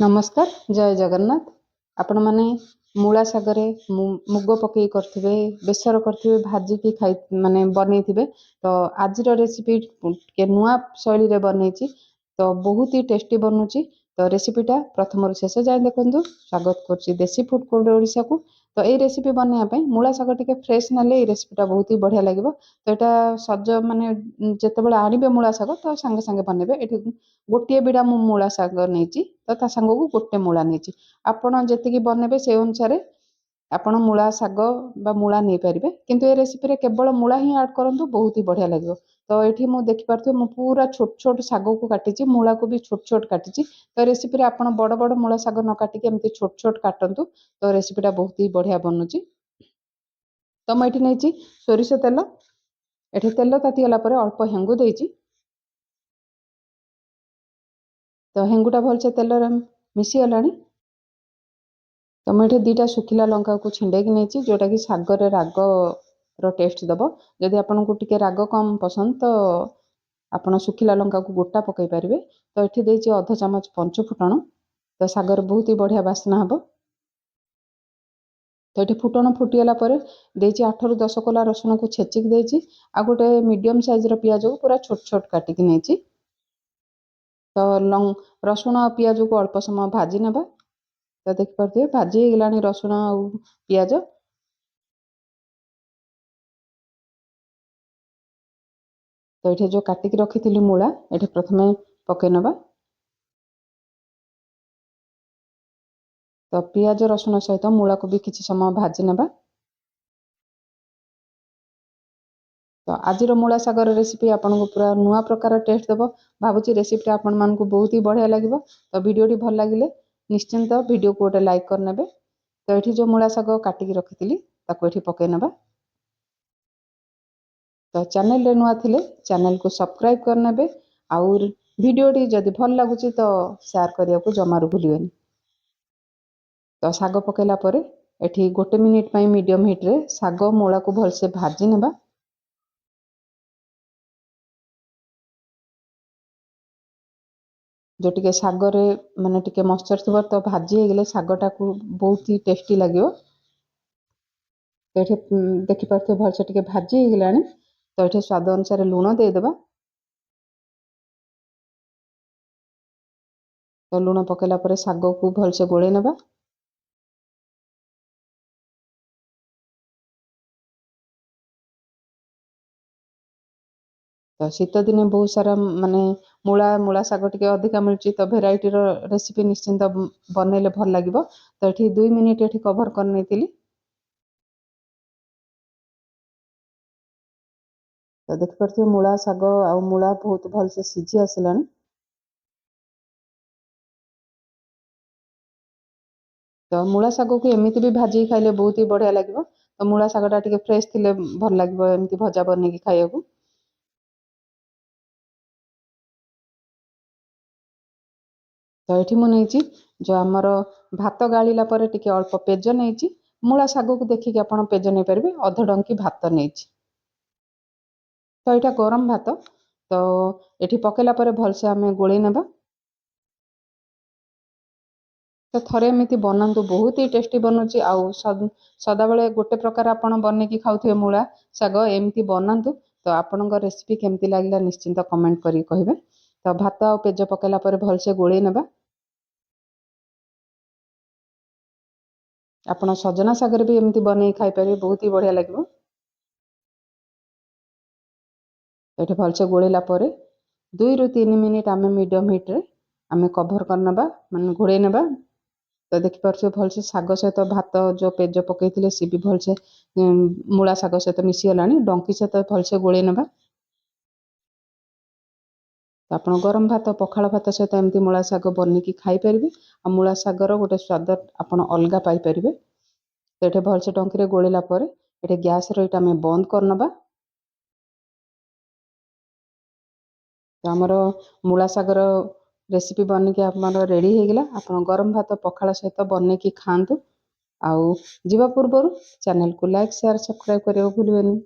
नमस्कार जय जगन्नाथ। आपण माने मूला सागरे मुग पकई करथिबे बेसर करथिबे भाजिकी खाई माने बनैथिबे। तो आजिर रेसिपी के नुआ शैली रे बनैछि तो बहुत ही टेस्टी बनुछि। तो रेसिपीटा प्रथम शेष जाए देखंतु। स्वागत करछि देसी फूड कोड ओडिसा को। तो ए रेसिपी बनैया पई मूला साग टिके फ्रेश नले ए रेसिपीटा बहुत ही बढ़िया लागिबो। तो एटा सज माने जेतेबेले आनिबे मूला साग तो संगे संगे बनेबे। एठी गोटे बिड़ा मु मूला साग नेछि तो ता संगको गोटे मूला नेछि। आपण जेतिकी बनेबे से अनुसार आपण मूला साग बा मूला नहीं पारिबे, किंतु ए रेसिपी रे केवल मूला ही ऐड करंतु बहुत ही बढ़िया लागिबो। तो एठी मु देखि पारथि मु पूरा छोट छोट साग को काटिछि, मूला को भी छोट छोट काटिछि। तो रेसिपी रे आपण बड़ बड़ मूला साग न काटिके एमति छोट छोट काटंतु। तो रेसिपीटा बहुत ही बढ़िया बनुछि। तो मैं एठी नेछि सोरिष तेल। एठी तेल ताती गला परे अल्प हेंगु देछि। तो हेंगुटा भलसे तेल मिसी गलानी। तो मुझे दुटा सुखिला लंका को छिंडेकी नहीं जोटा कि सागर राग टेस्ट दब। जदि आपन को टिके राग कम पसंद तो आपण सुखिला लंका को गोटा पकई पारे। तो ये देती अध चामच पंच फुटण। तो सागर बहुत ही बढ़िया बास्ना हम। तो ये फुटण फुटीगला देती 8 ରୁ 10 कोला रसुण को छेचिक देती। आ गोटे मीडियम साइज पियाज को पूरा छोट छोट काटिकी नहीं। तो रसुण और पियाज को अल्प समय भाजी नेबा। तो देखिपे भाजी गलानी रसुण आ पियाज। तो ये जो काटिकी रखी मूला ये प्रथमे पकई नबा। तो पियाज रसुण सहित मूला को भी किसी समय भाजी नेबा। तो आज मूला सागर रेसिपी आपन को पूरा नुआ प्रकार टेस्ट देव। भावुची रेसिपी आपण मान को बहुत ही बढ़िया लगे। तो वीडियोटी भल लगे निश्चिंत वीडियो को गोटे लाइक करने। तो ये जो मूला साग काटिकी रखी ये पकई नबा। तो चैनल रे नुआ थिले चैनल को सब्सक्राइब करने। आउर वीडियोटी जदि भल लगुची तो शेयर करिया को जमारू भूलिबेनी। तो साग पकेला परे एठी 1 मिनिट पई मीडियम हीट रे साग मूला को भलसे भाजी नेबा। जो टिके सागर माने टिके मॉइस्चर थबो तो भाजी हे गेले सागटा को बहुत ही टेस्टी लागियो। तो ये देखि पारथे भलसे टिके भाजी हे गेलानी। तो ये स्वाद अनुसार लूण दे देबा। तो लूण पकेला परे साग को भलसे गोळे नेबा। तो शीत दिने बहुत सारा माने मूला साग टिके अधिका मिलची। तो भेराइटी रो रेसिपी निश्चिंत बनेले भल लागिबो। तो ये 2 मिनिट ये कवर कर नेतिली। तो देखि पारथे मूला साग आ मूला बहुत भलसे सिझी आसिलानी। तो मूला साग को एमती भी भाजी खाइले बहुत ही बढ़िया लगे। तो मूला सागटा टिके फ्रेश थिले भल लगे एमती भजा बनेकी खाइया को। तो ये मुझे जो आमर भात गाड़ा पर टिके अल्प पेज नहीं। मूला साग को देखिए आप पेज नहीं पारे। अध डंकी भात नहीं। तो यहाँ गरम भात। तो ये पकेला भलसे आम गोल नेबा। तो थरे एमती बनातु बहुत ही टेस्टी बनुची। आउ सदा बेले गोटे प्रकार आपन बनेकी खाउथिबे मूला साग एमती बनातु। तो आपण रेसिपी केमती लागला निश्चिंत कमेंट करी कहिबे। तो भात आ पेज पकेला भलसे गोल नेबा। आपण सजना सागर भी एमती बनै खाई पारे बहुत ही बढ़िया लगे। ये भलसे गोलेला 2 ରୁ 3 मिनिट आम मीडियम हीट रे आम कभर करनबा माने घोड़े नेबा। तो देखिपे भलसे साग सहित भात जो पेज पकई सी भी भलसे मूला साग सहित मिसीगला। डंकी सहित भलसे गोल नेबा। तो आप गरम भात पखाड़ भात सहित एमती मूला साग बनिकी खाई पारे। आ मूला सागर गोटे स्वाद आप अलग पाइपर। तो ये भलसे डंकी गोलेला ये गैस रईटा आम बंद करनबा। तो आमर मूला सागर रेसिपी बनिकी आमर रेडी हो गला। आप गरम भात पखाड़ सहित बनिकी खातु। आउ जीवा पूर्व चैनल को लाइक शेयर सब्सक्राइब करने को भूलिबेनी।